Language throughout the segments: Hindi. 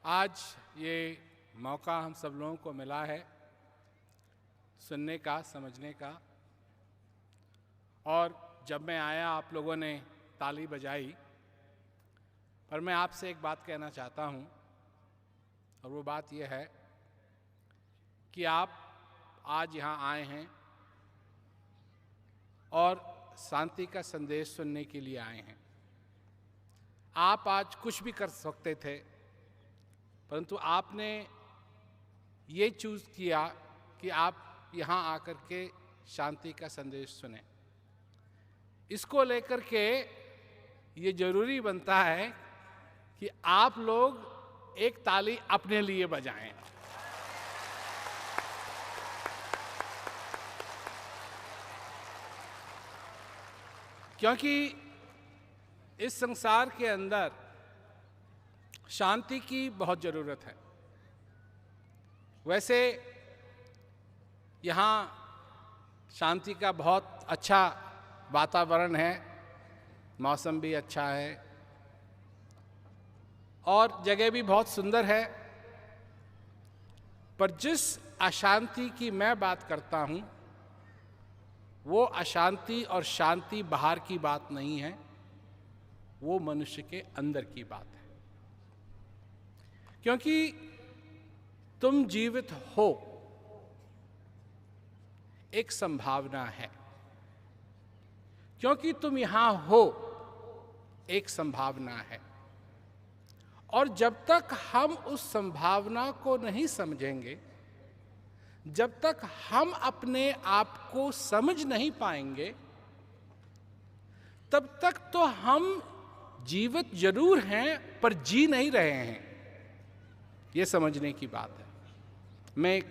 आज ये मौका हम सब लोगों को मिला है सुनने का, समझने का। और जब मैं आया आप लोगों ने ताली बजाई, पर मैं आपसे एक बात कहना चाहता हूँ, और वो बात ये है कि आप आज यहाँ आए हैं और शांति का संदेश सुनने के लिए आए हैं। आप आज कुछ भी कर सकते थे, परंतु आपने ये चूज़ किया कि आप यहाँ आकर के शांति का संदेश सुने। इसको लेकर के ये जरूरी बनता है कि आप लोग एक ताली अपने लिए बजाएं। क्योंकि इस संसार के अंदर शांति की बहुत ज़रूरत है। वैसे यहाँ शांति का बहुत अच्छा वातावरण है, मौसम भी अच्छा है और जगह भी बहुत सुंदर है, पर जिस अशांति की मैं बात करता हूँ वो अशांति और शांति बाहर की बात नहीं है, वो मनुष्य के अंदर की बात है। क्योंकि तुम जीवित हो, एक संभावना है। क्योंकि तुम यहां हो, एक संभावना है। और जब तक हम उस संभावना को नहीं समझेंगे, जब तक हम अपने आप को समझ नहीं पाएंगे, तब तक तो हम जीवित जरूर हैं पर जी नहीं रहे हैं। ये समझने की बात है। मैं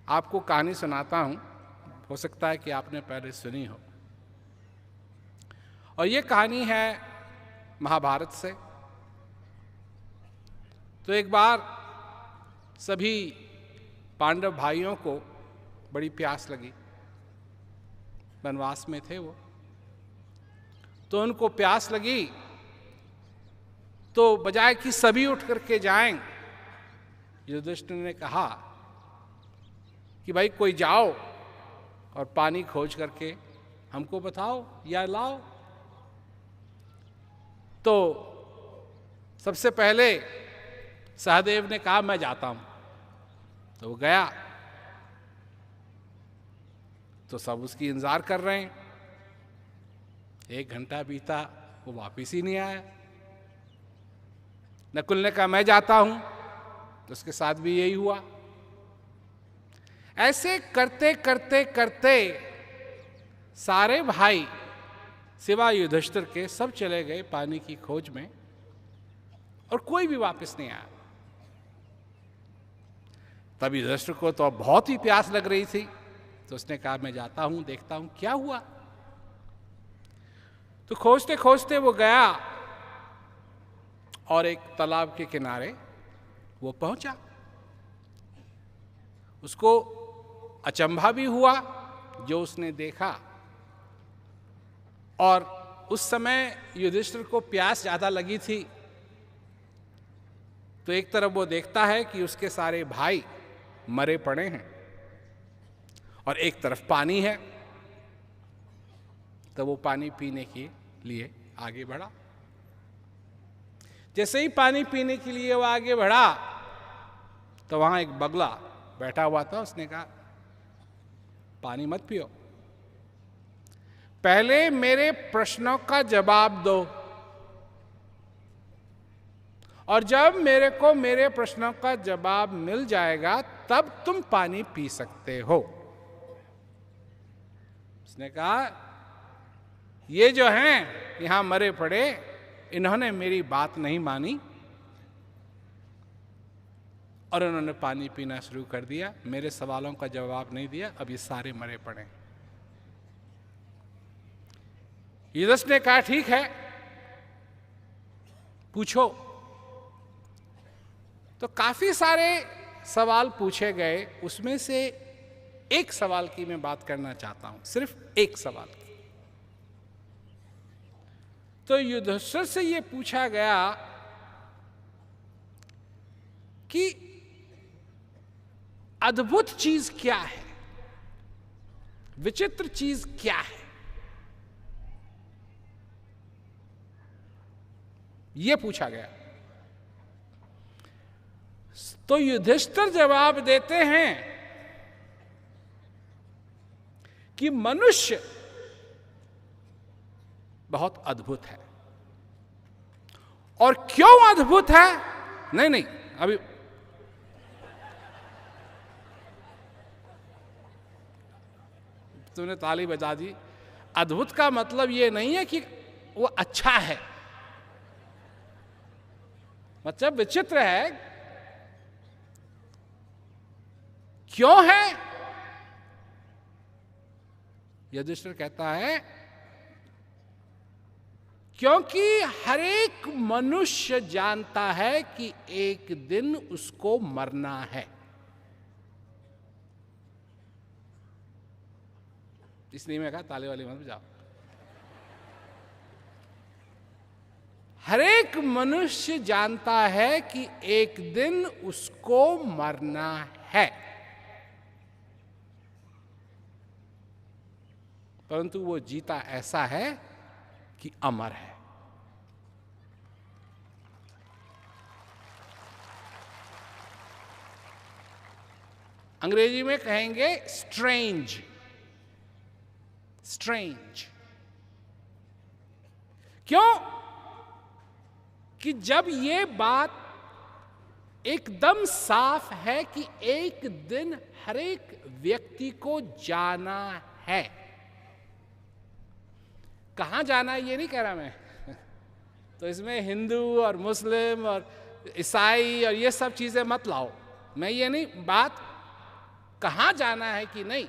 आपको कहानी सुनाता हूं, हो सकता है कि आपने पहले सुनी हो। और ये कहानी है महाभारत से। तो एक बार सभी पांडव भाइयों को बड़ी प्यास लगी, वनवास में थे वो, तो उनको प्यास लगी, तो बजाय कि सभी उठ करके जाएं, युधिष्ठिर ने कहा कि भाई कोई जाओ और पानी खोज करके हमको बताओ या लाओ। तो सबसे पहले सहदेव ने कहा मैं जाता हूं। तो वो गया, तो सब उसकी इंतजार कर रहे हैं। 1 घंटा बीता, वो वापिस ही नहीं आया। नकुल ने कहा मैं जाता हूं, तो उसके साथ भी यही हुआ। ऐसे करते करते करते सारे भाई सिवा युधिष्ठिर के सब चले गए पानी की खोज में, और कोई भी वापस नहीं आया। तब युधिष्ठिर को तो बहुत ही प्यास लग रही थी, तो उसने कहा मैं जाता हूं, देखता हूं क्या हुआ। तो खोजते खोजते वो गया और एक तालाब के किनारे वो पहुंचा। उसको अचंभा भी हुआ जो उसने देखा। और उस समय युधिष्ठिर को प्यास ज्यादा लगी थी, तो एक तरफ वो देखता है कि उसके सारे भाई मरे पड़े हैं और एक तरफ पानी है। तो वो पानी पीने के लिए आगे बढ़ा। जैसे ही पानी पीने के लिए वो आगे बढ़ा, तो वहां एक बगला बैठा हुआ था। उसने कहा पानी मत पियो, पहले मेरे प्रश्नों का जवाब दो, और जब मेरे प्रश्नों का जवाब मिल जाएगा तब तुम पानी पी सकते हो। उसने कहा ये जो हैं यहां मरे पड़े, इन्होंने मेरी बात नहीं मानी और उन्होंने पानी पीना शुरू कर दिया। मेरे सवालों का जवाब नहीं दिया, अब ये सारे मरे पड़े। युधिष्ठिर ने कहा ठीक है, पूछो। तो काफी सारे सवाल पूछे गए, उसमें से एक सवाल की मैं बात करना चाहता हूं, सिर्फ एक सवाल की। तो युधिष्ठिर से ये पूछा गया कि अद्भुत चीज क्या है, विचित्र चीज क्या है। यह पूछा गया। तो युधिष्ठिर जवाब देते हैं कि मनुष्य बहुत अद्भुत है। और क्यों अद्भुत है? नहीं, अभी तुमने ताली बजा दी। अद्भुत का मतलब यह नहीं है कि वो अच्छा है, मतलब विचित्र है। क्यों है? युधिष्ठिर कहता है क्योंकि हर एक मनुष्य जानता है कि एक दिन उसको मरना है। इसलिए मैं कहा ताली वाली मत बजाओ। हर एक मनुष्य जानता है कि एक दिन उसको मरना है, परंतु वो जीता ऐसा है कि अमर है। अंग्रेजी में कहेंगे स्ट्रेंज। स्ट्रेंज क्यों? कि जब ये बात एकदम साफ है कि एक दिन हर एक व्यक्ति को जाना है। कहां जाना है ये नहीं कह रहा मैं तो इसमें हिंदू और मुस्लिम और ईसाई और ये सब चीजें मत लाओ। मैं ये नहीं, बात कहां जाना है कि नहीं,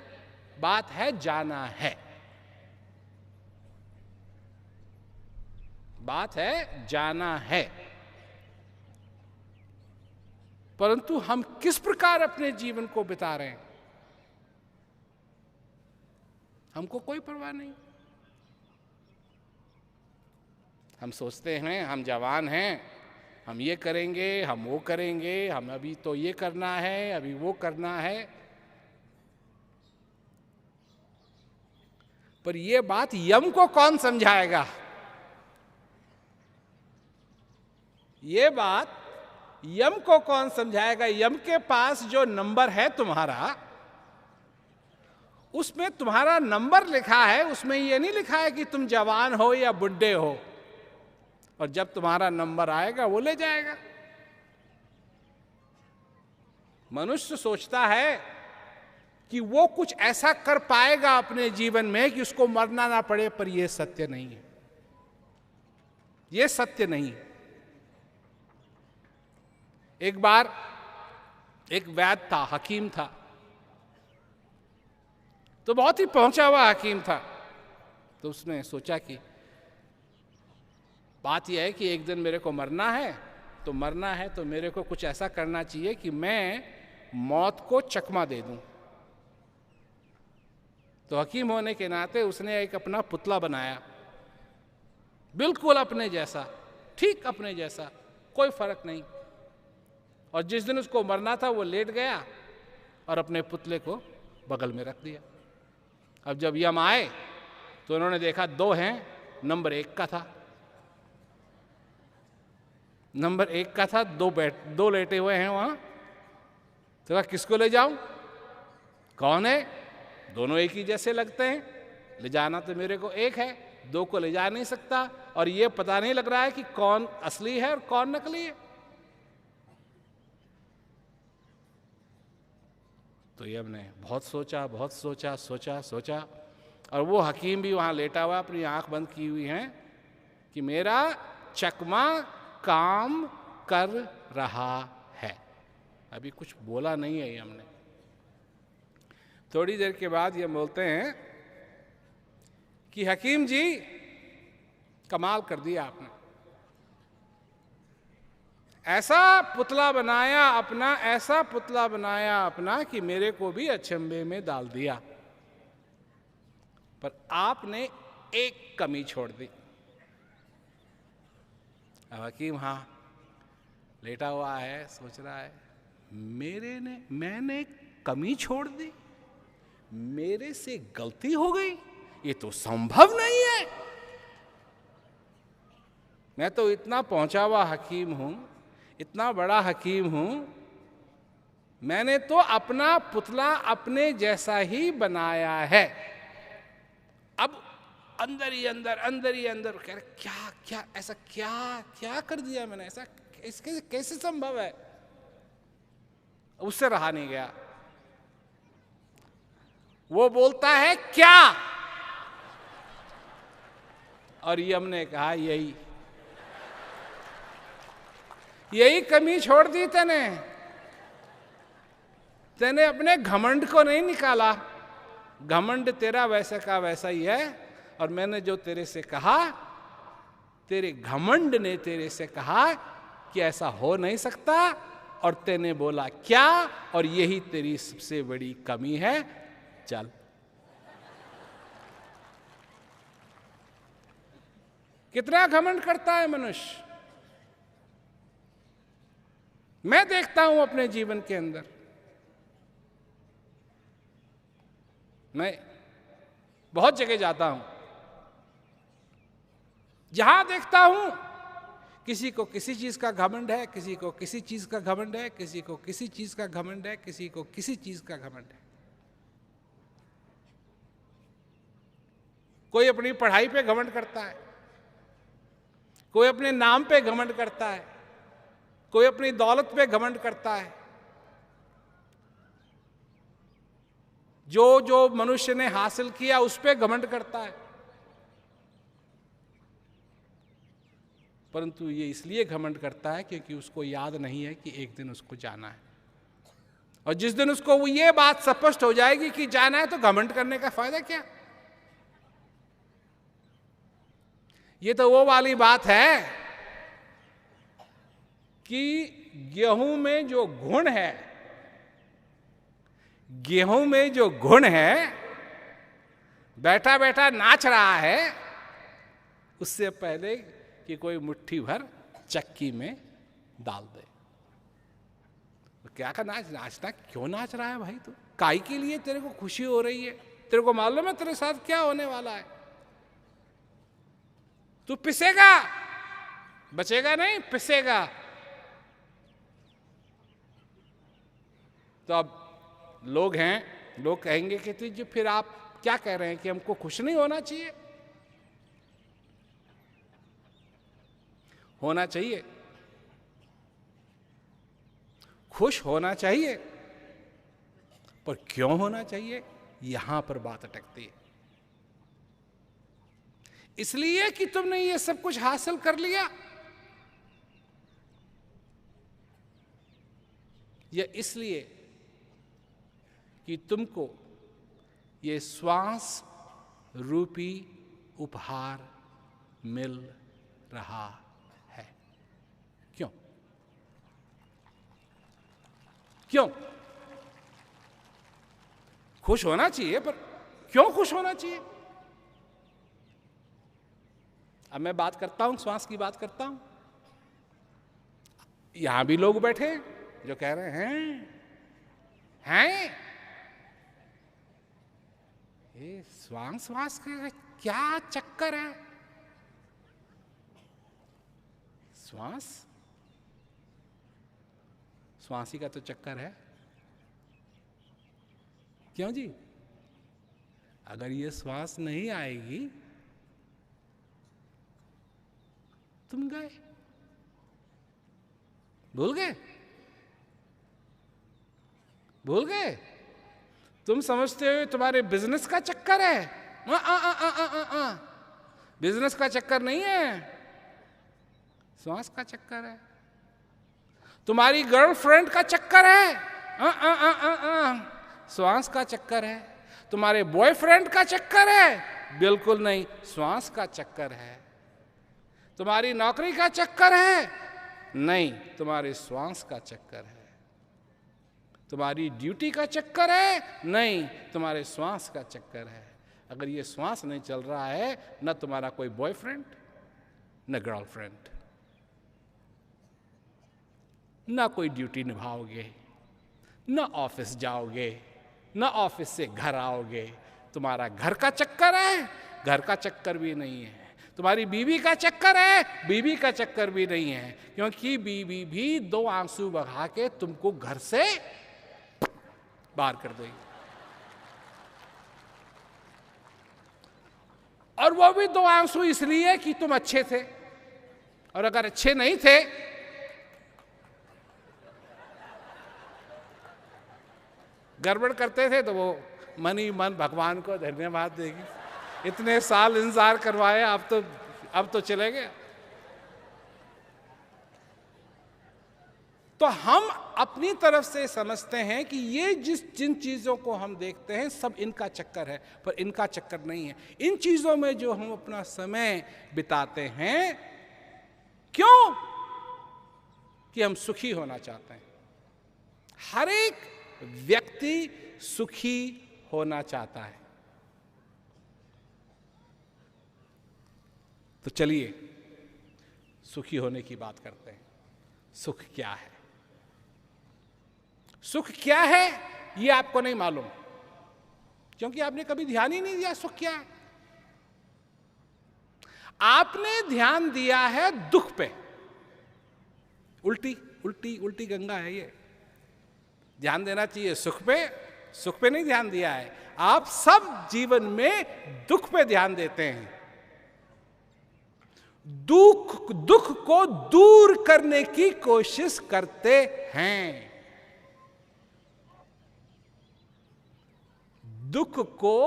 बात है जाना है। बात है जाना है। परंतु हम किस प्रकार अपने जीवन को बिता रहे हैं, हमको कोई परवाह नहीं। हम सोचते हैं हम जवान हैं, हम ये करेंगे, हम वो करेंगे, हम अभी तो ये करना है, अभी वो करना है। पर ये बात यम को कौन समझाएगा? ये बात यम को कौन समझाएगा? यम के पास जो नंबर है तुम्हारा, उसमें तुम्हारा नंबर लिखा है, उसमें ये नहीं लिखा है कि तुम जवान हो या बुढ़े हो। और जब तुम्हारा नंबर आएगा वो ले जाएगा। मनुष्य सोचता है कि वो कुछ ऐसा कर पाएगा अपने जीवन में कि उसको मरना ना पड़े, पर यह सत्य नहीं है। यह सत्य नहीं है। एक बार एक वैद्य था, हकीम था, तो बहुत ही पहुंचा हुआ हकीम था। तो उसने सोचा कि बात यह है कि एक दिन मेरे को मरना है, तो मरना है तो मेरे को कुछ ऐसा करना चाहिए कि मैं मौत को चकमा दे दूं। तो हकीम होने के नाते उसने एक अपना पुतला बनाया, बिल्कुल अपने जैसा, ठीक अपने जैसा, कोई फर्क नहीं। और जिस दिन उसको मरना था वो लेट गया और अपने पुतले को बगल में रख दिया। अब जब यम आए तो उन्होंने देखा दो हैं, नंबर 1 का था, नंबर 1 का था, दो लेटे हुए हैं वहां। तो कहा किसको ले जाऊं? कौन है? दोनों एक ही जैसे लगते हैं, ले जाना तो मेरे को एक है, दो को ले जा नहीं सकता। और ये पता नहीं लग रहा है कि कौन असली है और कौन नकली है। तो ये हमने बहुत सोचा, बहुत सोचा, सोचा सोचा। और वो हकीम भी वहां लेटा हुआ, अपनी आंख बंद की हुई है कि मेरा चकमा काम कर रहा है। अभी कुछ बोला नहीं है ये हमने। थोड़ी देर के बाद ये बोलते हैं कि हकीम जी कमाल कर दिया आपने, ऐसा पुतला बनाया अपना, ऐसा पुतला बनाया अपना कि मेरे को भी अचंभे में डाल दिया। पर आपने एक कमी छोड़ दी। अब हकीम हाँ लेटा हुआ है, सोच रहा है मैंने कमी छोड़ दी, मेरे से गलती हो गई, ये तो संभव नहीं है। मैं तो इतना पहुंचा हुआ हकीम हूं, इतना बड़ा हकीम हूं, मैंने तो अपना पुतला अपने जैसा ही बनाया है। अब अंदर ही अंदर कह रहे क्या ऐसा क्या कर दिया मैंने, ऐसा इसके कैसे संभव है। उससे रहा नहीं गया, वो बोलता है क्या, और यम ने कहा यही कमी छोड़ दी तेने अपने घमंड को नहीं निकाला। घमंड तेरा वैसा का वैसा ही है, और मैंने जो तेरे से कहा, तेरे घमंड ने तेरे से कहा कि ऐसा हो नहीं सकता, और तेने बोला क्या, और यही तेरी सबसे बड़ी कमी है। चल, कितना घमंड करता है मनुष्य। मैं देखता हूं अपने जीवन के अंदर, मैं बहुत जगह जाता हूं, जहां देखता हूं किसी को किसी चीज का घमंड है, किसी को किसी चीज का घमंड है, किसी को किसी चीज का घमंड है, किसी को किसी चीज का घमंड है। कोई अपनी पढ़ाई पे घमंड करता है, कोई अपने नाम पे घमंड करता है, कोई अपनी दौलत पे घमंड करता है। जो मनुष्य ने हासिल किया उस पे घमंड करता है, परंतु ये इसलिए घमंड करता है क्योंकि उसको याद नहीं है कि एक दिन उसको जाना है। और जिस दिन उसको वो ये बात स्पष्ट हो जाएगी कि जाना है, तो घमंड करने का फायदा क्या। ये तो वो वाली बात है कि गेहूं में जो गुण है, गेहूं में जो गुण है, बैठा बैठा नाच रहा है, उससे पहले कि कोई मुट्ठी भर चक्की में डाल दे। तो क्या का नाचना क्यों नाच रहा है भाई? तू काई के लिए तेरे को खुशी हो रही है? तेरे को मालूम है तेरे साथ क्या होने वाला है? तू पिसेगा, बचेगा नहीं, पिसेगा। तो अब लोग हैं, लोग कहेंगे कि तुझे फिर आप क्या कह रहे हैं कि हमको खुश नहीं होना चाहिए? होना चाहिए, खुश होना चाहिए, पर क्यों होना चाहिए, यहां पर बात अटकती है। इसलिए कि तुमने ये सब कुछ हासिल कर लिया, या इसलिए कि तुमको ये श्वास रूपी उपहार मिल रहा है? क्यों? क्यों? खुश होना चाहिए, पर क्यों खुश होना चाहिए? अब मैं बात करता हूं, श्वास की बात करता हूं। यहां भी लोग बैठे जो कह रहे हैं ये श्वास का क्या चक्कर है? श्वास ही का तो चक्कर है। क्यों जी? अगर ये श्वास नहीं आएगी, तुम गए, भूल गए, भूल गए। तुम समझते हो तुम्हारे बिजनेस का चक्कर है? बिजनेस का चक्कर नहीं है, श्वास का चक्कर है। तुम्हारी गर्लफ्रेंड का चक्कर है? श्वास का चक्कर है। तुम्हारे बॉयफ्रेंड का चक्कर है? बिल्कुल नहीं, श्वास का चक्कर है। तुम्हारी नौकरी का चक्कर है? नहीं, तुम्हारे श्वास का चक्कर है। तुम्हारी ड्यूटी का चक्कर है? नहीं, तुम्हारे श्वास का चक्कर है। अगर ये श्वास नहीं चल रहा है, न तुम्हारा कोई बॉयफ्रेंड, न गर्लफ्रेंड, न कोई ड्यूटी निभाओगे, न ऑफिस जाओगे, न ऑफिस से घर आओगे। तुम्हारा घर का चक्कर है, घर का चक्कर भी नहीं है। तुम्हारी बीवी का चक्कर है, बीवी का चक्कर भी नहीं है, क्योंकि बीवी भी 2 आंसू बहा के तुमको घर से बाहर कर देगी। और वो भी 2 आंसू इसलिए कि तुम अच्छे थे, और अगर अच्छे नहीं थे गड़बड़ करते थे तो वो मन ही मन भगवान को धन्यवाद देगी। इतने साल इंतजार करवाए, अब तो चले गए। तो हम अपनी तरफ से समझते हैं कि ये जिन चीजों को हम देखते हैं सब इनका चक्कर है, पर इनका चक्कर नहीं है। इन चीजों में जो हम अपना समय बिताते हैं, क्यों? कि हम सुखी होना चाहते हैं। हर एक व्यक्ति सुखी होना चाहता है। तो चलिए सुखी होने की बात करते हैं। सुख क्या है? सुख क्या है ये आपको नहीं मालूम, क्योंकि आपने कभी ध्यान ही नहीं दिया सुख क्या है। आपने ध्यान दिया है दुख पे। उल्टी उल्टी उल्टी गंगा है ये। ध्यान देना चाहिए सुख पे नहीं ध्यान दिया है। आप सब जीवन में दुख पे ध्यान देते हैं। दुख को दूर करने की कोशिश करते हैं। दुख को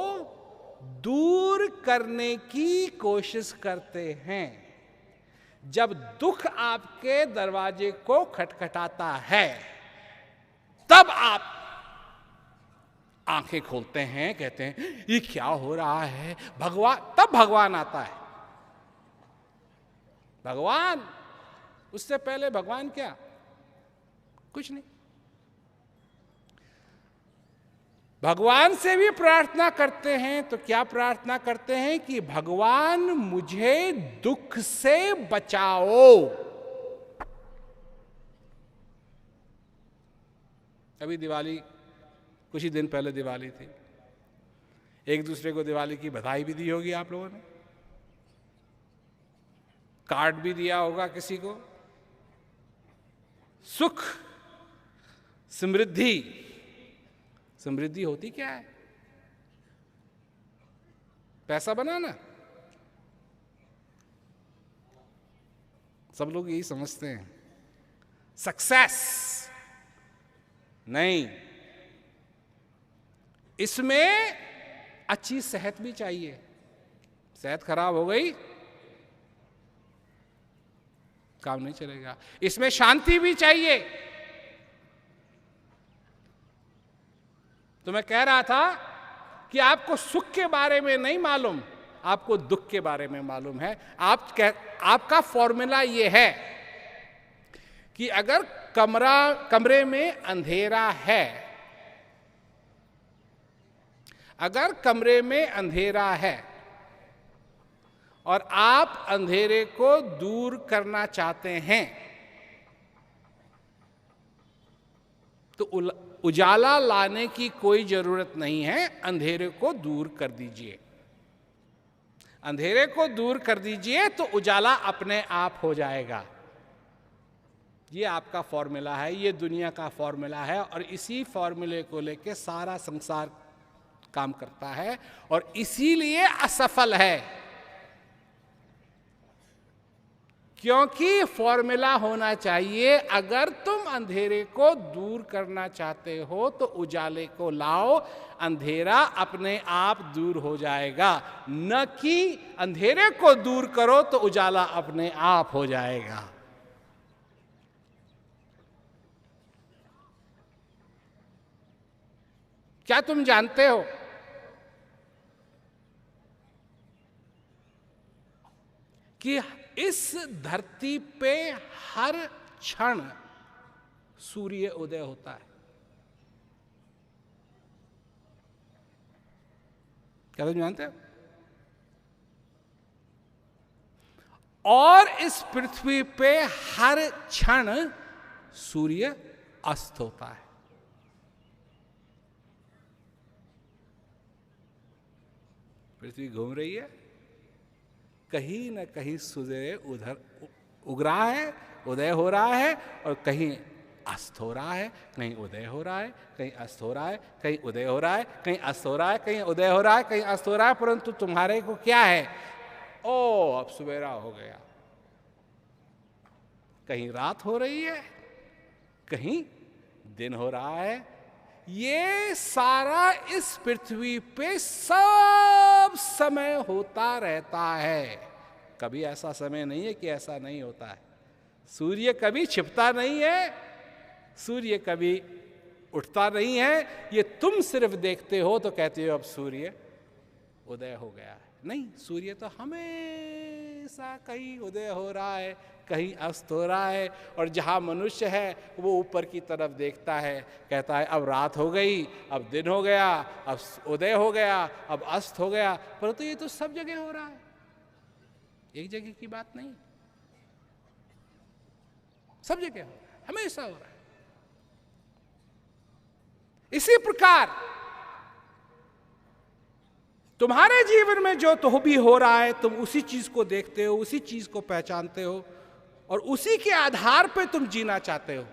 दूर करने की कोशिश करते हैं। जब दुख आपके दरवाजे को खटखटाता है, तब आप आंखें खोलते हैं, कहते हैं ये क्या हो रहा है तब भगवान आता है। भगवान, उससे पहले भगवान क्या? कुछ नहीं। भगवान से भी प्रार्थना करते हैं तो क्या प्रार्थना करते हैं कि भगवान मुझे दुख से बचाओ। अभी दिवाली, कुछ ही दिन पहले दिवाली थी। एक दूसरे को दिवाली की बधाई भी दी होगी आप लोगों ने, कार्ड भी दिया होगा किसी को। सुख, समृद्धि। समृद्धि होती क्या है? पैसा बनाना। सब लोग यही समझते हैं। सक्सेस नहीं, इसमें अच्छी सेहत भी चाहिए। सेहत खराब हो गई काम नहीं चलेगा। इसमें शांति भी चाहिए। तो मैं कह रहा था कि आपको सुख के बारे में नहीं मालूम, आपको दुख के बारे में मालूम है। आपका फॉर्मूला ये है कि अगर कमरे में अंधेरा है, अगर कमरे में अंधेरा है और आप अंधेरे को दूर करना चाहते हैं, तो उजाला लाने की कोई जरूरत नहीं है। अंधेरे को दूर कर दीजिए। अंधेरे को दूर कर दीजिए तो उजाला अपने आप हो जाएगा। ये आपका फॉर्मूला है, ये दुनिया का फॉर्मूला है, और इसी फॉर्मूले को लेके सारा संसार काम करता है और इसीलिए असफल है। क्योंकि फॉर्मूला होना चाहिए, अगर तुम अंधेरे को दूर करना चाहते हो तो उजाले को लाओ, अंधेरा अपने आप दूर हो जाएगा। न कि अंधेरे को दूर करो तो उजाला अपने आप हो जाएगा। क्या तुम जानते हो कि इस धरती पे हर क्षण सूर्य उदय होता है? क्या तुम जानते हो? और इस पृथ्वी पे हर क्षण सूर्य अस्त होता है। पृथ्वी घूम रही है, कहीं न कहीं सूर्य उधर उग रहा है, उदय हो रहा है, और कहीं अस्त हो रहा है, कहीं उदय हो रहा है, कहीं अस्त हो रहा है, कहीं उदय हो रहा है, कहीं अस्त हो रहा है, कहीं उदय हो रहा है, कहीं अस्त हो रहा है, परंतु तुम्हारे को क्या है? ओ, अब सवेरा हो गया। कहीं रात हो रही है, कहीं दिन हो रहा है। ये सारा इस पृथ्वी पे सब समय होता रहता है। कभी ऐसा समय नहीं है कि ऐसा नहीं होता है। सूर्य कभी छिपता नहीं है, सूर्य कभी उठता नहीं है। ये तुम सिर्फ देखते हो तो कहते हो अब सूर्य उदय हो गया है। नहीं, सूर्य तो हमेशा कहीं उदय हो रहा है, कहीं अस्त हो रहा है। और जहाँ मनुष्य है वो ऊपर की तरफ देखता है, कहता है अब रात हो गई, अब दिन हो गया, अब उदय हो गया, अब अस्त हो गया। परंतु ये तो सब जगह हो रहा है, एक जगह की बात नहीं, सब जगह हो रहा है, हमेशा हो रहा है। इसी प्रकार तुम्हारे जीवन में जो तो भी हो रहा है, तुम उसी चीज को देखते हो, उसी चीज को पहचानते हो, और उसी के आधार पर तुम जीना चाहते हो।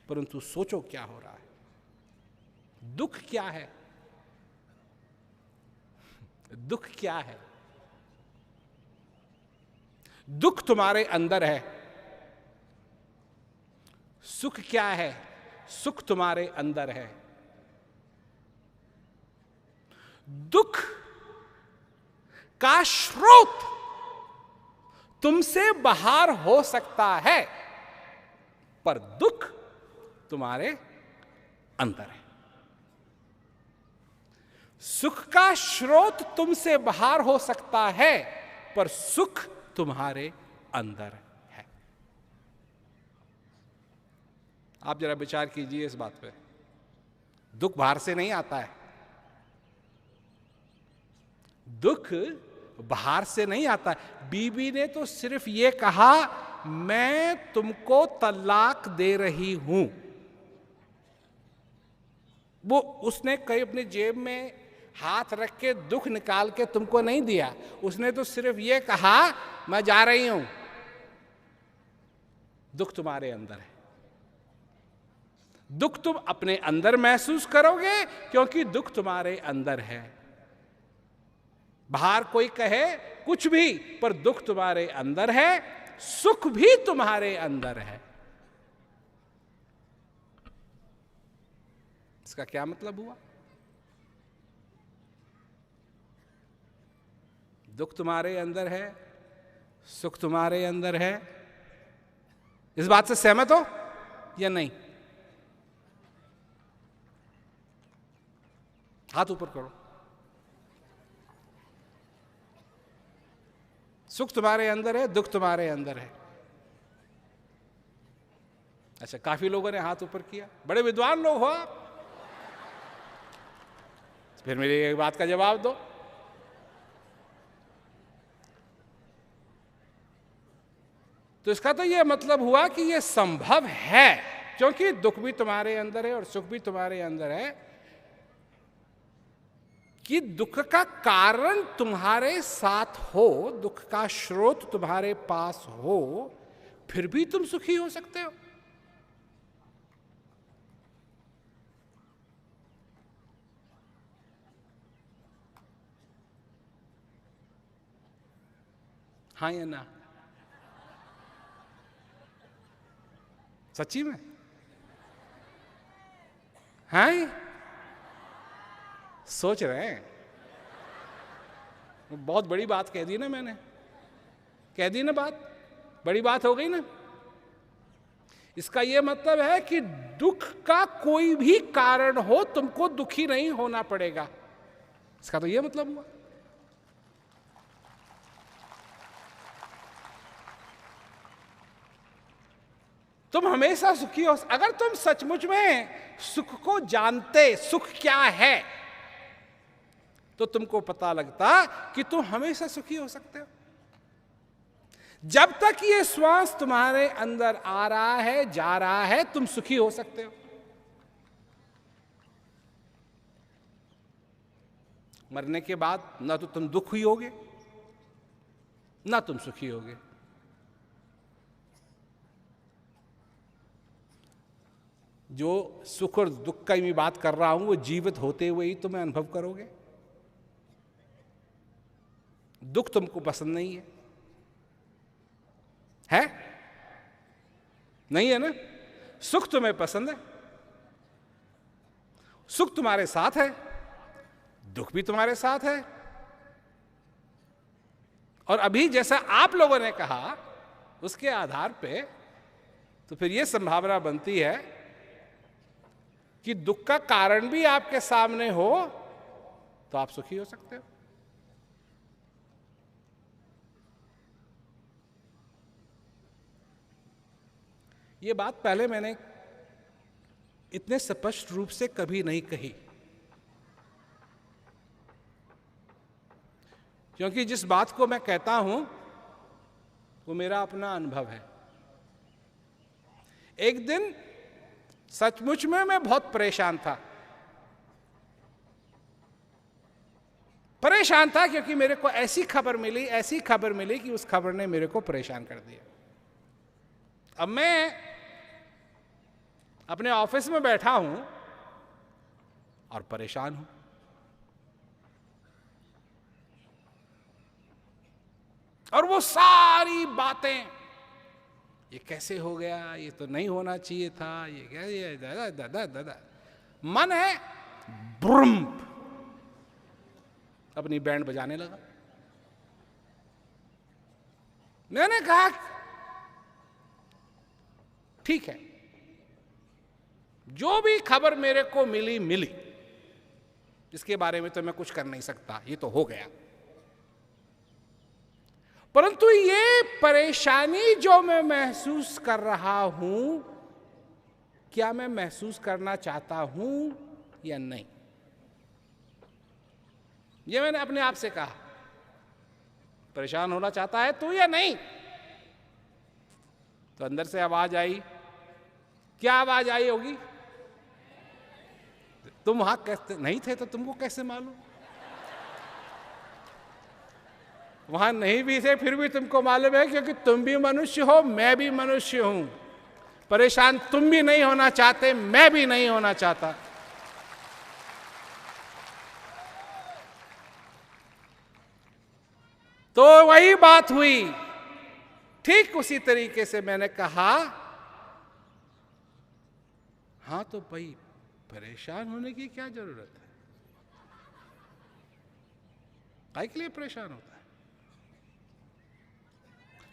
परंतु सोचो क्या हो रहा है, दुख क्या है? दुख क्या है? दुख तुम्हारे अंदर है। सुख क्या है? सुख तुम्हारे अंदर है। दुख का स्रोत तुमसे बाहर हो सकता है, पर दुख तुम्हारे अंदर है। सुख का स्रोत तुमसे बाहर हो सकता है, पर सुख तुम्हारे अंदर है। आप जरा विचार कीजिए इस बात पे। दुख बाहर से नहीं आता है, दुख बाहर से नहीं आता है। बीबी ने तो सिर्फ ये कहा मैं तुमको तलाक दे रही हूं, वो उसने कहीं अपनी जेब में हाथ रख के दुख निकाल के तुमको नहीं दिया। उसने तो सिर्फ ये कहा मैं जा रही हूं। दुख तुम्हारे अंदर है। दुख तुम अपने अंदर महसूस करोगे, क्योंकि दुख तुम्हारे अंदर है। बाहर कोई कहे कुछ भी, पर दुख तुम्हारे अंदर है, सुख भी तुम्हारे अंदर है। इसका क्या मतलब हुआ? दुख तुम्हारे अंदर है, सुख तुम्हारे अंदर है। इस बात से सहमत हो या नहीं? हाथ ऊपर करो। सुख तुम्हारे अंदर है, दुख तुम्हारे अंदर है। अच्छा, काफी लोगों ने हाथ ऊपर किया, बड़े विद्वान लोग हो आप। फिर मेरी एक बात का जवाब दो। तो इसका तो यह मतलब हुआ कि यह संभव है, क्योंकि दुख भी तुम्हारे अंदर है और सुख भी तुम्हारे अंदर है, कि दुख का कारण तुम्हारे साथ हो, दुख का स्रोत तुम्हारे पास हो, फिर भी तुम सुखी हो सकते हो। हाँ या ना? सच्ची में? हाँ, सोच रहे हैं? बहुत बड़ी बात कह दी ना मैंने, कह दी ना बात, बड़ी बात हो गई ना। इसका यह मतलब है कि दुख का कोई भी कारण हो, तुमको दुखी नहीं होना पड़ेगा। इसका तो यह मतलब हुआ। तुम हमेशा सुखी हो। अगर तुम सचमुच में सुख को जानते, सुख क्या है, तो तुमको पता लगता कि तुम हमेशा सुखी हो सकते हो। जब तक ये श्वास तुम्हारे अंदर आ रहा है, जा रहा है, तुम सुखी हो सकते हो। मरने के बाद ना तो तुम दुखी होगे ना तुम सुखी होगे। जो सुख और दुख का मैं बात कर रहा हूं वो जीवित होते हुए ही तुम्हें अनुभव करोगे। दुख तुमको पसंद नहीं है? नहीं है ना? सुख तुम्हें पसंद है, सुख तुम्हारे साथ है, दुख भी तुम्हारे साथ है। और अभी जैसा आप लोगों ने कहा उसके आधार पे तो फिर यह संभावना बनती है कि दुख का कारण भी आपके सामने हो तो आप सुखी हो सकते हो। ये बात पहले मैंने इतने स्पष्ट रूप से कभी नहीं कही, क्योंकि जिस बात को मैं कहता हूं वो मेरा अपना अनुभव है। एक दिन सचमुच में मैं बहुत परेशान था क्योंकि मेरे को ऐसी खबर मिली कि उस खबर ने मेरे को परेशान कर दिया। अब मैं अपने ऑफिस में बैठा हूं और परेशान हूं। और वो सारी बातें, ये कैसे हो गया, ये तो नहीं होना चाहिए था, ये क्या, ये दादा मन है ब्रुम अपनी बैंड बजाने लगा। मैंने कहा ठीक है, जो भी खबर मेरे को मिली, इसके बारे में तो मैं कुछ कर नहीं सकता, ये तो हो गया। परंतु ये परेशानी जो मैं महसूस कर रहा हूं, क्या मैं महसूस करना चाहता हूं या नहीं? ये मैंने अपने आप से कहा। परेशान होना चाहता है तू या नहीं? तो अंदर से आवाज आई। क्या आवाज आई होगी? तुम वहां कैसे नहीं थे तो तुमको कैसे मालूम? वहां नहीं भी थे फिर भी तुमको मालूम है, क्योंकि तुम भी मनुष्य हो, मैं भी मनुष्य हूं। परेशान तुम भी नहीं होना चाहते, मैं भी नहीं होना चाहता। तो वही बात हुई। ठीक उसी तरीके से मैंने कहा, हाँ तो भाई परेशान होने की क्या जरूरत है? काहे के लिए परेशान होता है?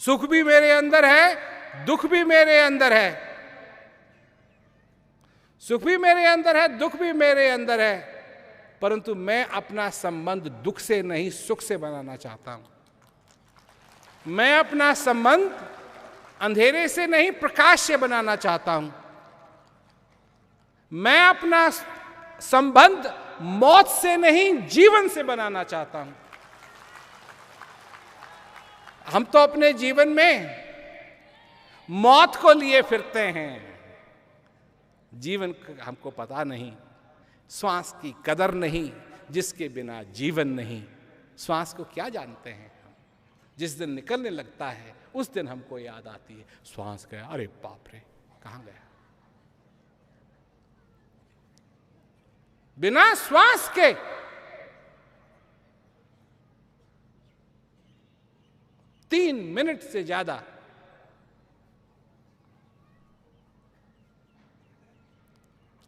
सुख भी मेरे अंदर है, दुख भी मेरे अंदर है। सुख भी मेरे अंदर है, दुख भी मेरे अंदर है, परंतु मैं अपना संबंध दुख से नहीं सुख से बनाना चाहता हूं। मैं अपना संबंध अंधेरे से नहीं प्रकाश से बनाना चाहता हूं। मैं अपना संबंध मौत से नहीं जीवन से बनाना चाहता हूं। हम तो अपने जीवन में मौत को लिए फिरते हैं, जीवन हमको पता नहीं, श्वास की कदर नहीं, जिसके बिना जीवन नहीं। श्वास को क्या जानते हैं हम? जिस दिन निकलने लगता है उस दिन हमको याद आती है, श्वास गया, अरे बाप रे कहां गया। बिना श्वास के तीन मिनट से ज्यादा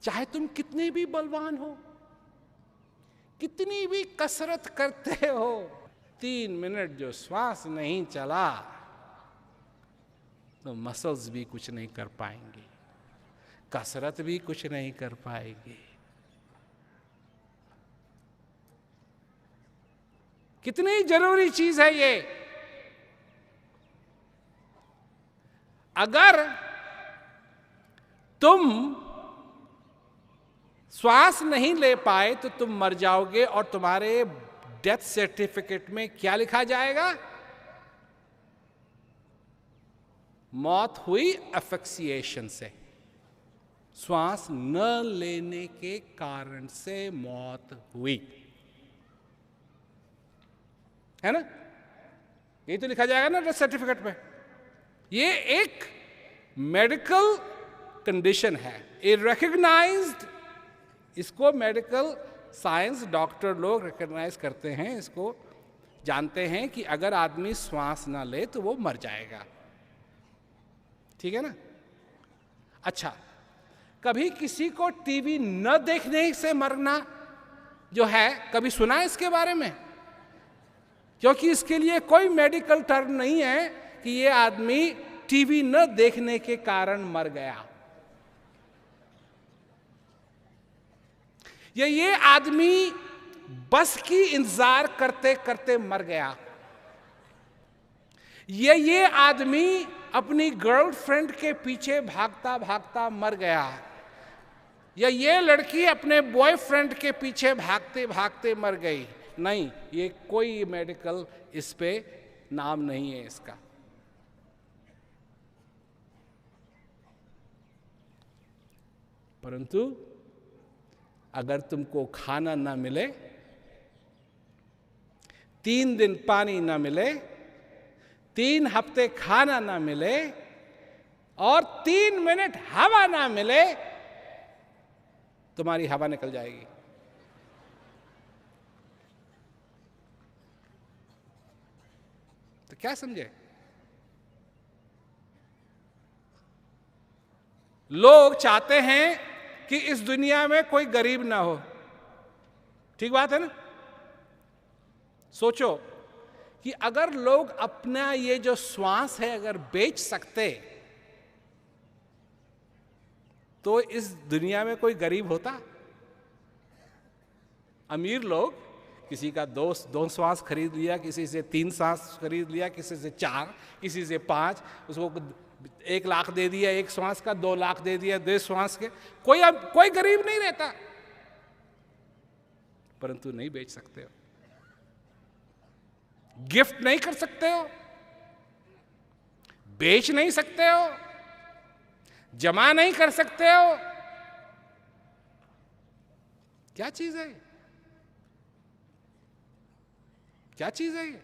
चाहे तुम कितने भी बलवान हो, कितनी भी कसरत करते हो, 3 मिनट जो श्वास नहीं चला तो मसल्स भी कुछ नहीं कर पाएंगे, कसरत भी कुछ नहीं कर पाएगी। कितनी जरूरी चीज है ये। अगर तुम श्वास नहीं ले पाए तो तुम मर जाओगे, और तुम्हारे डेथ सर्टिफिकेट में क्या लिखा जाएगा? मौत हुई एफिक्सिएशन से, श्वास न लेने के कारण से मौत हुई। है ना? यही तो लिखा जाएगा ना डेथ सर्टिफिकेट में। ये एक मेडिकल कंडीशन है, ए रिकग्नाइज्ड, इसको मेडिकल साइंस डॉक्टर लोग रिकग्नाइज करते हैं, इसको जानते हैं कि अगर आदमी श्वास ना ले तो वो मर जाएगा। ठीक है ना? अच्छा, कभी किसी को टीवी न देखने से मरना जो है, कभी सुना है इसके बारे में? क्योंकि इसके लिए कोई मेडिकल टर्म नहीं है कि ये आदमी टीवी न देखने के कारण मर गया, या ये आदमी बस की इंतजार करते करते मर गया, ये आदमी अपनी गर्लफ्रेंड के पीछे भागता भागता मर गया, या ये लड़की अपने बॉयफ्रेंड के पीछे भागते भागते मर गई। नहीं, ये कोई मेडिकल इस पे नाम नहीं है इसका। परंतु अगर तुमको खाना ना मिले, 3 दिन पानी ना मिले, 3 हफ्ते खाना ना मिले और 3 मिनट हवा ना मिले, तुम्हारी हवा निकल जाएगी। तो क्या समझे? लोग चाहते हैं कि इस दुनिया में कोई गरीब ना हो। ठीक बात है ना? सोचो कि अगर लोग अपना ये जो श्वास है अगर बेच सकते तो इस दुनिया में कोई गरीब होता? अमीर लोग किसी का 2 श्वास खरीद लिया, किसी से 3 श्वास खरीद लिया, किसी से 4, किसी से 5, उसको 1 लाख दे दिया 1 श्वास का, 2 लाख दे दिया 2 श्वास के। कोई गरीब नहीं रहता। परंतु नहीं बेच सकते हो, गिफ्ट नहीं कर सकते हो, बेच नहीं सकते हो, जमा नहीं कर सकते हो। क्या चीज है? क्या चीज है ये?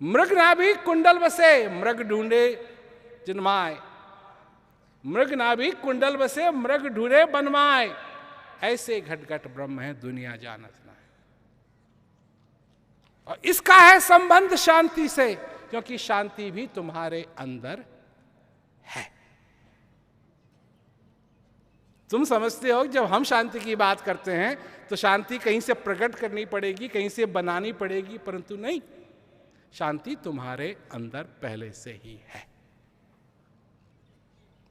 मृग नाभि कुंडल बसे मृग ढूंढे जन्माए, मृग नाभि कुंडल बसे मृग ढूंढे बनमाए, ऐसे घट घट ब्रह्म है दुनिया जानत ना है। और इसका है संबंध शांति से, क्योंकि शांति भी तुम्हारे अंदर है। तुम समझते हो जब हम शांति की बात करते हैं तो शांति कहीं से प्रकट करनी पड़ेगी, कहीं से बनानी पड़ेगी, परंतु नहीं, शांति तुम्हारे अंदर पहले से ही है।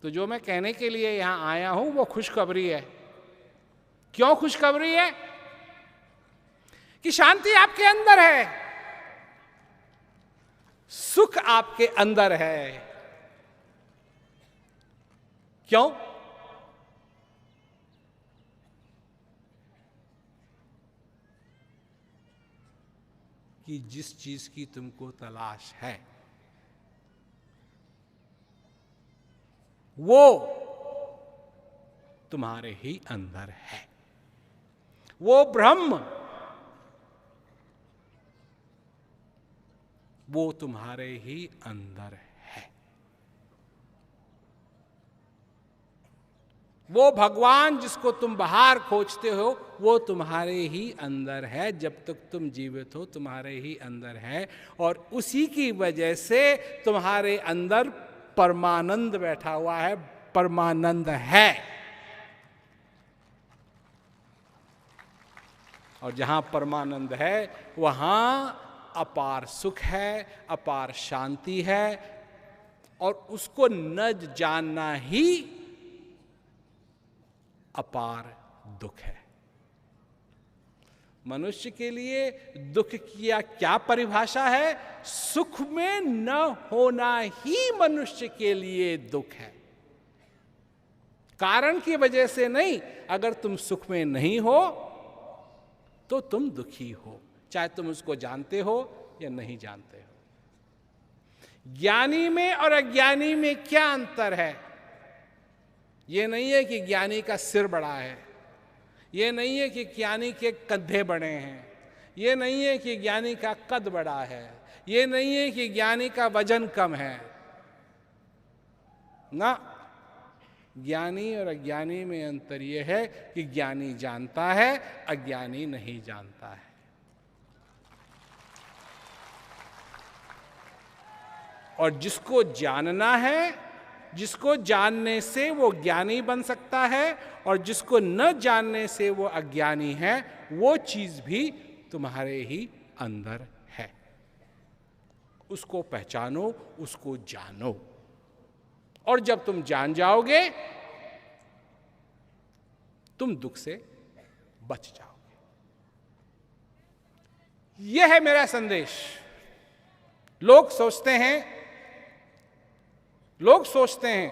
तो जो मैं कहने के लिए यहां आया हूं वो खुशखबरी है। क्यों खुशखबरी है? कि शांति आपके अंदर है, सुख आपके अंदर है। क्यों? कि जिस चीज की तुमको तलाश है वो तुम्हारे ही अंदर है। वो ब्रह्म, वो तुम्हारे ही अंदर है। वो भगवान जिसको तुम बाहर खोजते हो वो तुम्हारे ही अंदर है। जब तक तुम जीवित हो तुम्हारे ही अंदर है, और उसी की वजह से तुम्हारे अंदर परमानंद बैठा हुआ है, परमानंद है। और जहां परमानंद है वहां अपार सुख है, अपार शांति है, और उसको न जानना ही अपार दुख है। मनुष्य के लिए दुख की क्या परिभाषा है? सुख में न होना ही मनुष्य के लिए दुख है, कारण की वजह से नहीं। अगर तुम सुख में नहीं हो तो तुम दुखी हो, चाहे तुम उसको जानते हो या नहीं जानते हो। ज्ञानी में और अज्ञानी में क्या अंतर है? यह नहीं है कि ज्ञानी का सिर बड़ा है, ये नहीं है कि ज्ञानी के कंधे बड़े हैं, ये नहीं है कि ज्ञानी का कद बड़ा है, ये नहीं है कि ज्ञानी का वजन कम है ना। ज्ञानी और अज्ञानी में अंतर यह है कि ज्ञानी जानता है, अज्ञानी नहीं जानता है। और जिसको जानना है, जिसको जानने से वो ज्ञानी बन सकता है, और जिसको न जानने से वो अज्ञानी है, वो चीज भी तुम्हारे ही अंदर है। उसको पहचानो, उसको जानो, और जब तुम जान जाओगे तुम दुख से बच जाओगे। यह है मेरा संदेश। लोग सोचते हैं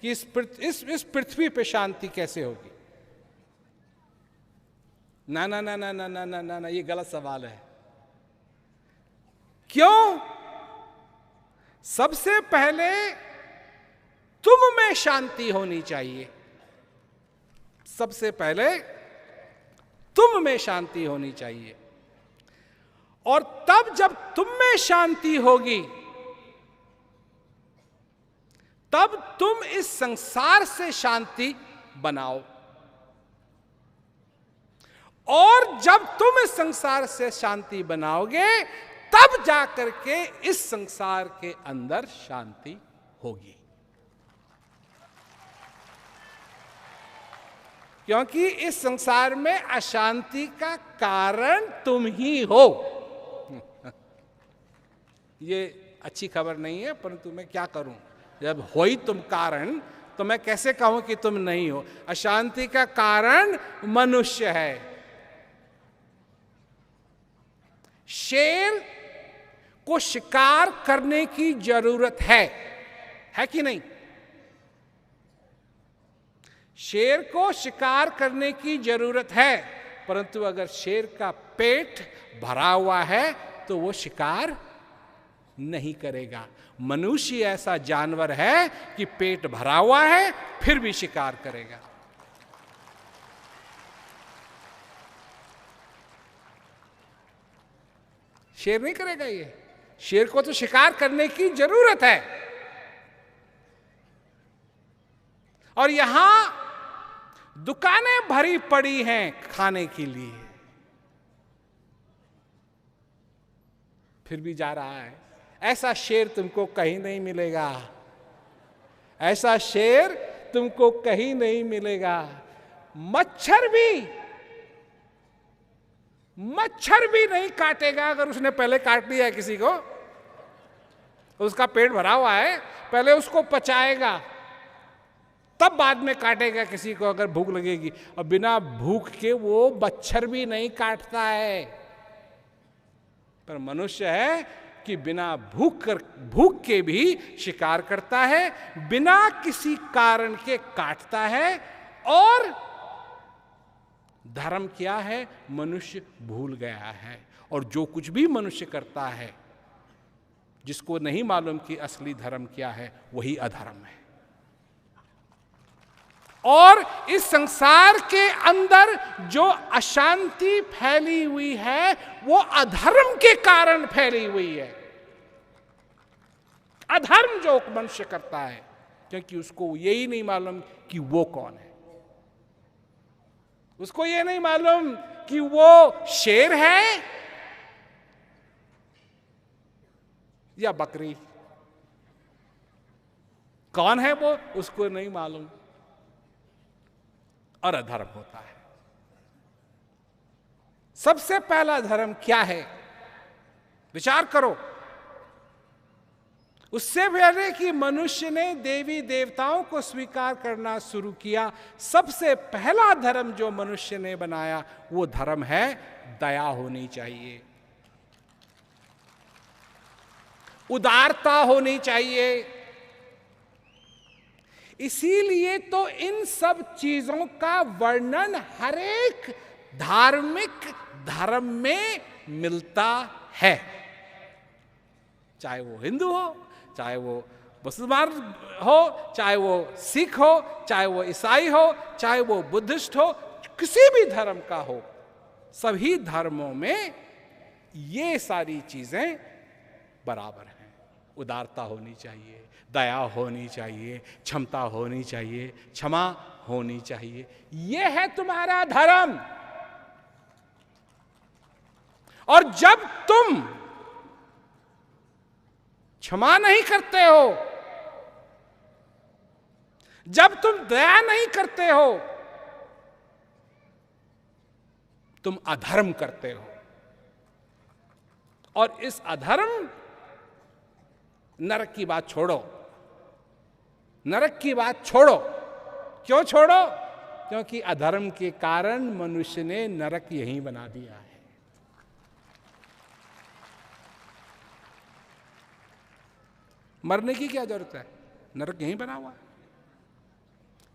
कि इस पृथ्वी पे शांति कैसे होगी। ना ना ना ना ना ना ना ना ना, ये गलत सवाल है। क्यों? सबसे पहले तुम में शांति होनी चाहिए। सबसे पहले तुम में शांति होनी चाहिए, और तब जब तुम में शांति होगी, तब तुम इस संसार से शांति बनाओ। और जब तुम इस संसार से शांति बनाओगे, तब जाकर के इस संसार के अंदर शांति होगी। क्योंकि इस संसार में अशांति का कारण तुम ही हो। ये अच्छी खबर नहीं है, परंतु मैं क्या करूं, जब हो ही तुम कारण, तो मैं कैसे कहूं कि तुम नहीं हो। अशांति का कारण मनुष्य है। शेर को शिकार करने की जरूरत है कि नहीं? शेर को शिकार करने की जरूरत है, परंतु अगर शेर का पेट भरा हुआ है तो वो शिकार नहीं करेगा। मनुष्य ऐसा जानवर है कि पेट भरा हुआ है फिर भी शिकार करेगा। शेर नहीं करेगा ये। शेर को तो शिकार करने की जरूरत है। और यहां दुकानें भरी पड़ी हैं खाने के लिए, फिर भी जा रहा है। ऐसा शेर तुमको कहीं नहीं मिलेगा। ऐसा शेर तुमको कहीं नहीं मिलेगा। मच्छर भी नहीं काटेगा। अगर उसने पहले काट लिया है किसी को, उसका पेट भरा हुआ है, पहले उसको पचाएगा, तब बाद में काटेगा किसी को अगर भूख लगेगी। और बिना भूख के वो मच्छर भी नहीं काटता है। पर मनुष्य है कि बिना भूख के भी शिकार करता है, बिना किसी कारण के काटता है। और धर्म क्या है, मनुष्य भूल गया है। और जो कुछ भी मनुष्य करता है, जिसको नहीं मालूम कि असली धर्म क्या है, वही अधर्म है। और इस संसार के अंदर जो अशांति फैली हुई है, वो अधर्म के कारण फैली हुई है। अधर्म जो मनुष्य करता है, क्योंकि उसको यही नहीं मालूम कि वो कौन है। उसको ये नहीं मालूम कि वो शेर है या बकरी। कौन है वो, उसको नहीं मालूम। और अधर्म होता है। सबसे पहला धर्म क्या है, विचार करो। उससे पहले कि मनुष्य ने देवी देवताओं को स्वीकार करना शुरू किया, सबसे पहला धर्म जो मनुष्य ने बनाया, वो धर्म है दया होनी चाहिए, उदारता होनी चाहिए। इसीलिए तो इन सब चीजों का वर्णन हर एक धार्मिक धर्म में मिलता है। चाहे वो हिंदू हो, चाहे वो मुसलमान हो, चाहे वो सिख हो, चाहे वो ईसाई हो, चाहे वो बुद्धिस्ट हो, किसी भी धर्म का हो, सभी धर्मों में ये सारी चीजें बराबर हैं। उदारता होनी चाहिए, दया होनी चाहिए, क्षमता होनी चाहिए, क्षमा होनी चाहिए। ये है तुम्हारा धर्म। और जब तुम क्षमा नहीं करते हो, जब तुम दया नहीं करते हो, तुम अधर्म करते हो। और इस अधर्म, नरक की बात छोड़ो, नरक की बात छोड़ो। क्यों छोड़ो? क्योंकि अधर्म के कारण मनुष्य ने नरक यहीं बना दिया है। मरने की क्या जरूरत है? नरक यहीं बना हुआ है।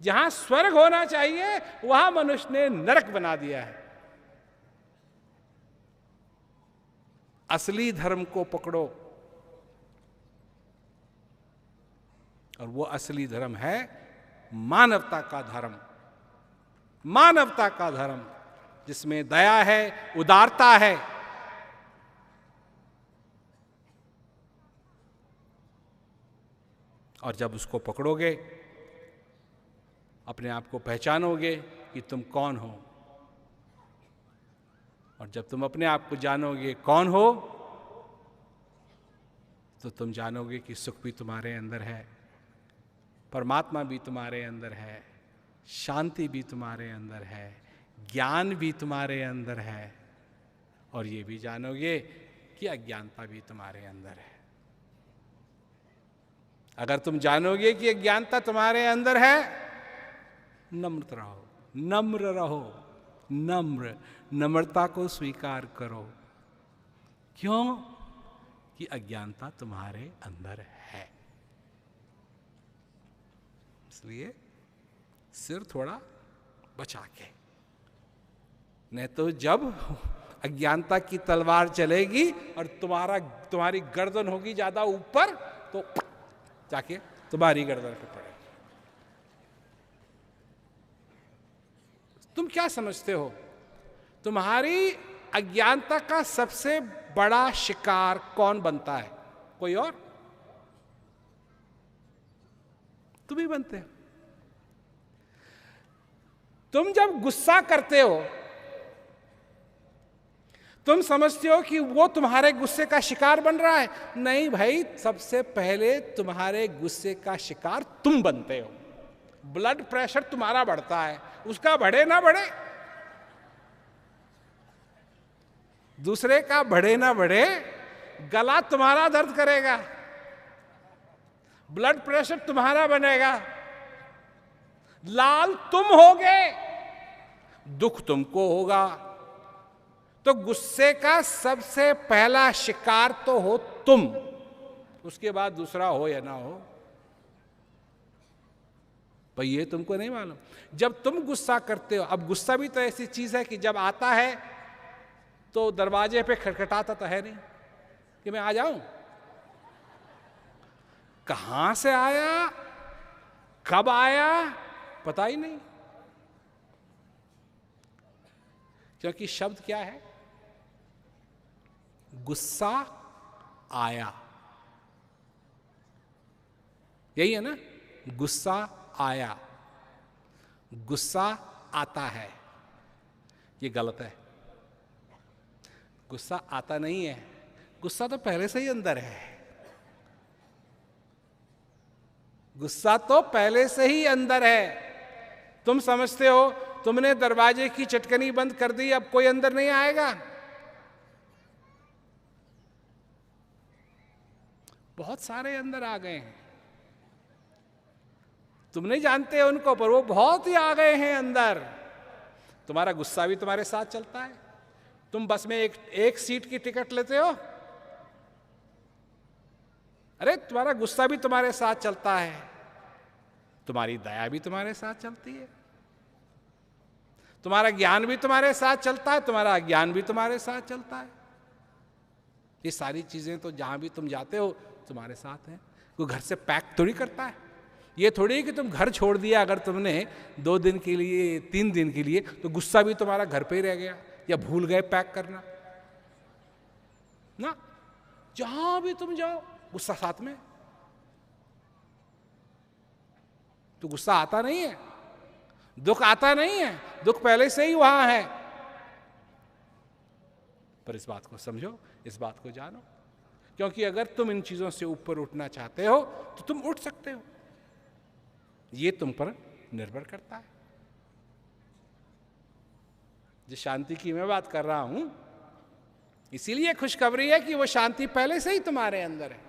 जहां स्वर्ग होना चाहिए वहां मनुष्य ने नरक बना दिया है। असली धर्म को पकड़ो, और वो असली धर्म है मानवता का धर्म। मानवता का धर्म जिसमें दया है, उदारता है। और जब उसको पकड़ोगे, अपने आप को पहचानोगे कि तुम कौन हो, और जब तुम अपने आप को जानोगे कौन हो, तो तुम जानोगे कि सुख भी तुम्हारे अंदर है, परमात्मा भी तुम्हारे अंदर है, शांति भी तुम्हारे अंदर है, ज्ञान भी तुम्हारे अंदर है, और ये भी जानोगे कि अज्ञानता भी तुम्हारे अंदर है। अगर तुम जानोगे कि अज्ञानता तुम्हारे अंदर है, नम्र रहो, नम्र रहो, नम्र, नम्रता को स्वीकार करो। क्यों? कि अज्ञानता तुम्हारे अंदर है। इसलिए सिर थोड़ा बचा के, नहीं तो जब अज्ञानता की तलवार चलेगी और तुम्हारी गर्दन होगी ज्यादा ऊपर, तो जाके तुम्हारी गर्दन पे पड़ेगी। तुम क्या समझते हो? तुम्हारी अज्ञानता का सबसे बड़ा शिकार कौन बनता है? कोई और? तुम ही बनते हो। तुम जब गुस्सा करते हो, तुम समझते हो कि वो तुम्हारे गुस्से का शिकार बन रहा है। नहीं भाई, सबसे पहले तुम्हारे गुस्से का शिकार तुम बनते हो। ब्लड प्रेशर तुम्हारा बढ़ता है, उसका बढ़े ना बढ़े, दूसरे का बढ़े ना बढ़े, गला तुम्हारा दर्द करेगा, ब्लड प्रेशर तुम्हारा बनेगा, लाल तुम होगे, दुख तुमको होगा। तो गुस्से का सबसे पहला शिकार तो हो तुम, उसके बाद दूसरा हो या ना हो, पर ये तुमको नहीं मालूम। जब तुम गुस्सा करते हो, अब गुस्सा भी तो ऐसी चीज है कि जब आता है तो दरवाजे पे खटखटाता तो है नहीं कि मैं आ जाऊं। कहां से आया, कब आया, पता ही नहीं। क्योंकि शब्द क्या है? गुस्सा आया, यही है ना? गुस्सा आया, गुस्सा आता है, ये गलत है। गुस्सा आता नहीं है, गुस्सा तो पहले से ही अंदर है। गुस्सा तो पहले से ही अंदर है। तुम समझते हो तुमने दरवाजे की चटकनी बंद कर दी, अब कोई अंदर नहीं आएगा। बहुत सारे अंदर आ गए हैं, तुम नहीं जानते उनको, पर वो बहुत ही आ गए हैं अंदर। तुम्हारा गुस्सा भी तुम्हारे साथ चलता है। तुम बस में एक सीट की टिकट लेते हो, अरे तुम्हारा गुस्सा भी तुम्हारे साथ चलता है, तुम्हारी दया भी तुम्हारे साथ चलती है, तुम्हारा ज्ञान भी तुम्हारे साथ चलता है, तुम्हारा अज्ञान भी तुम्हारे साथ चलता है। ये सारी चीजें तो जहां भी तुम जाते हो तुम्हारे साथ हैं। कोई घर से पैक थोड़ी करता है, ये थोड़ी है कि तुम घर छोड़ दिया अगर तुमने 2 दिन के लिए 3 दिन के लिए, तो गुस्सा भी तुम्हारा घर पे ही रह गया या भूल गए पैक करना ना। जहां भी तुम जाओ गुस्सा साथ में, तो गुस्सा आता नहीं है, दुख आता नहीं है, दुख पहले से ही वहां है। पर इस बात को समझो, इस बात को जानो, क्योंकि अगर तुम इन चीजों से ऊपर उठना चाहते हो तो तुम उठ सकते हो, ये तुम पर निर्भर करता है। जिस शांति की मैं बात कर रहा हूं, इसीलिए खुशखबरी है कि वो शांति पहले से ही तुम्हारे अंदर है।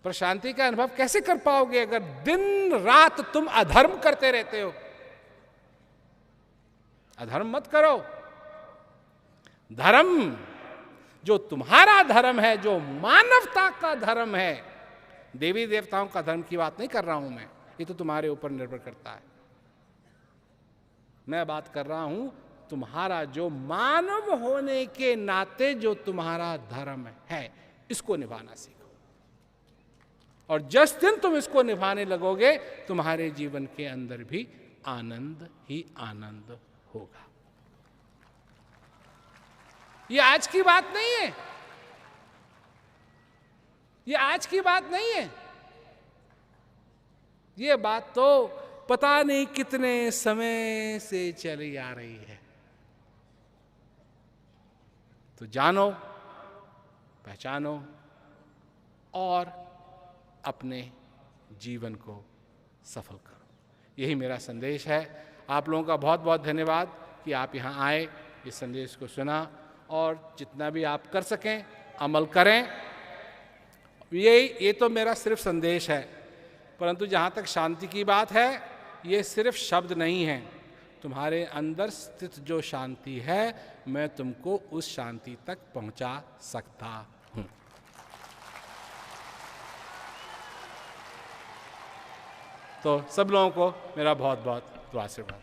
पर शांति का अनुभव कैसे कर पाओगे अगर दिन रात तुम अधर्म करते रहते हो? अधर्म मत करो। धर्म, जो तुम्हारा धर्म है, जो मानवता का धर्म है, देवी देवताओं का धर्म की बात नहीं कर रहा हूं मैं, ये तो तुम्हारे ऊपर निर्भर करता है। मैं बात कर रहा हूं तुम्हारा जो मानव होने के नाते जो तुम्हारा धर्म है, इसको निभाना सीखो। और जिस दिन तुम इसको निभाने लगोगे, तुम्हारे जीवन के अंदर भी आनंद ही आनंद होगा। ये आज की बात नहीं है, ये आज की बात नहीं है, ये बात तो पता नहीं कितने समय से चली आ रही है। तो जानो, पहचानो और अपने जीवन को सफल करो। यही मेरा संदेश है। आप लोगों का बहुत बहुत धन्यवाद कि आप यहाँ आए, इस संदेश को सुना और जितना भी आप कर सकें अमल करें। ये तो मेरा सिर्फ संदेश है, परंतु जहाँ तक शांति की बात है, ये सिर्फ शब्द नहीं है। तुम्हारे अंदर स्थित जो शांति है, मैं तुमको उस शांति तक पहुँचा सकता हूँ। तो सब लोगों को मेरा बहुत बहुत आशीर्वाद।